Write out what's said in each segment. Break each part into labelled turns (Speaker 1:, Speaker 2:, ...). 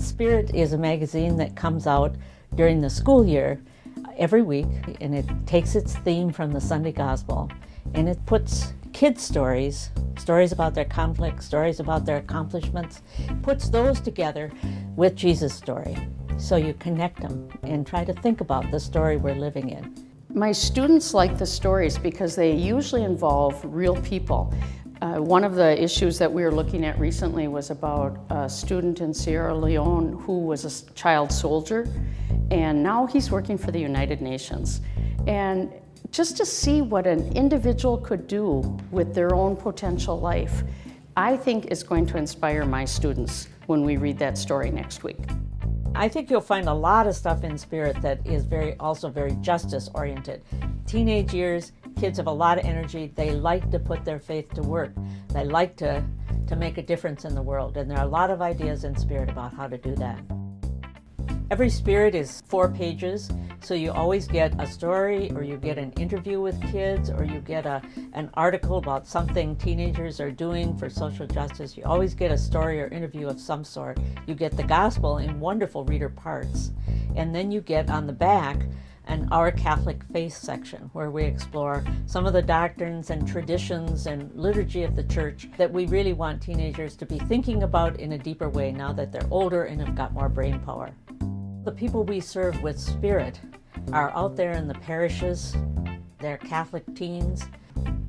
Speaker 1: Spirit is a magazine that comes out during the school year every week, and it takes its theme from the Sunday Gospel, and it puts kids' stories about their conflicts, stories about their accomplishments, puts those together with Jesus' story. So you connect them and try to think about the story we're living in.
Speaker 2: My students like the stories because they usually involve real people. One of the issues that we were looking at recently was about a student in Sierra Leone who was a child soldier, and now he's working for the United Nations. And just to see what an individual could do with their own potential life, I think is going to inspire my students when we read that story next week.
Speaker 1: I think you'll find a lot of stuff in Spirit that is also very justice oriented. Teenage years, kids have a lot of energy. They like to put their faith to work. They like to make a difference in the world, and there are a lot of ideas in Spirit about how to do that. Every Spirit is 4 pages, so you always get a story, or you get an interview with kids, or you get an article about something teenagers are doing for social justice. You always get a story or interview of some sort. You get the gospel in wonderful reader parts, and then you get on the back an Our Catholic Faith section, where we explore some of the doctrines and traditions and liturgy of the church that we really want teenagers to be thinking about in a deeper way now that they're older and have got more brain power. The people we serve with Spirit are out there in the parishes. They're Catholic teens.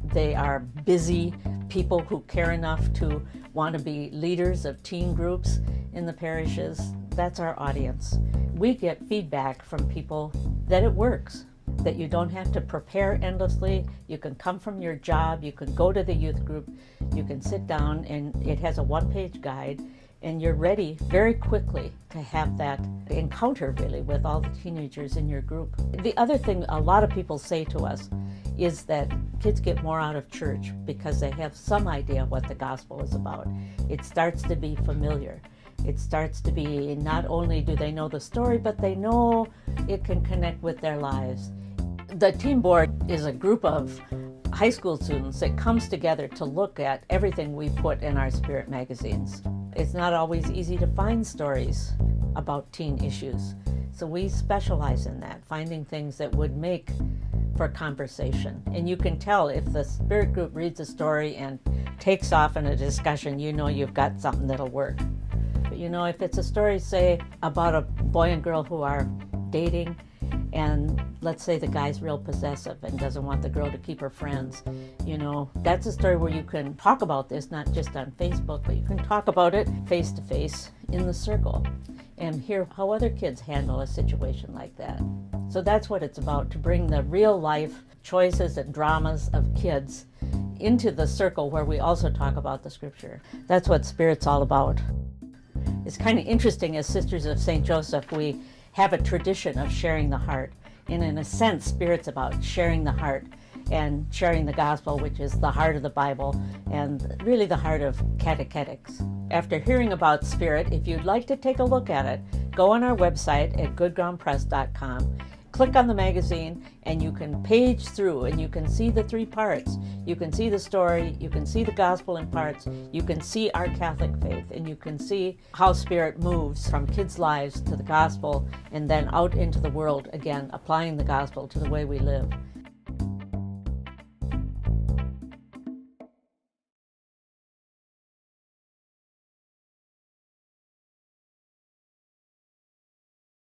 Speaker 1: They are busy people who care enough to want to be leaders of teen groups in the parishes. That's our audience. We get feedback from people that it works, that you don't have to prepare endlessly. You can come from your job, you can go to the youth group, you can sit down, and it has a 1-page guide, and you're ready very quickly to have that encounter really with all the teenagers in your group. The other thing a lot of people say to us is that kids get more out of church because they have some idea what the gospel is about. It starts to be familiar. It starts to be not only do they know the story, but they know it can connect with their lives. The Teen Board is a group of high school students that comes together to look at everything we put in our Spirit magazines. It's not always easy to find stories about teen issues, so we specialize in that, finding things that would make for conversation. And you can tell if the Spirit group reads a story and takes off in a discussion, you know you've got something that'll work. But you know, if it's a story, say, about a boy and girl who are dating, and let's say the guy's real possessive and doesn't want the girl to keep her friends, you know, that's a story where you can talk about this, not just on Facebook, but you can talk about it face to face in the circle and hear how other kids handle a situation like that. So that's what it's about, to bring the real life choices and dramas of kids into the circle where we also talk about the scripture. That's what Spirit's all about. It's kind of interesting, as Sisters of St. Joseph, we have a tradition of sharing the heart. And in a sense, Spirit's about sharing the heart and sharing the gospel, which is the heart of the Bible and really the heart of catechetics. After hearing about Spirit, if you'd like to take a look at it, go on our website at goodgroundpress.com, click on the magazine, and you can page through and you can see the 3 parts. You can see the story, you can see the gospel in parts, you can see our Catholic faith, and you can see how Spirit moves from kids' lives to the gospel and then out into the world again, applying the gospel to the way we live.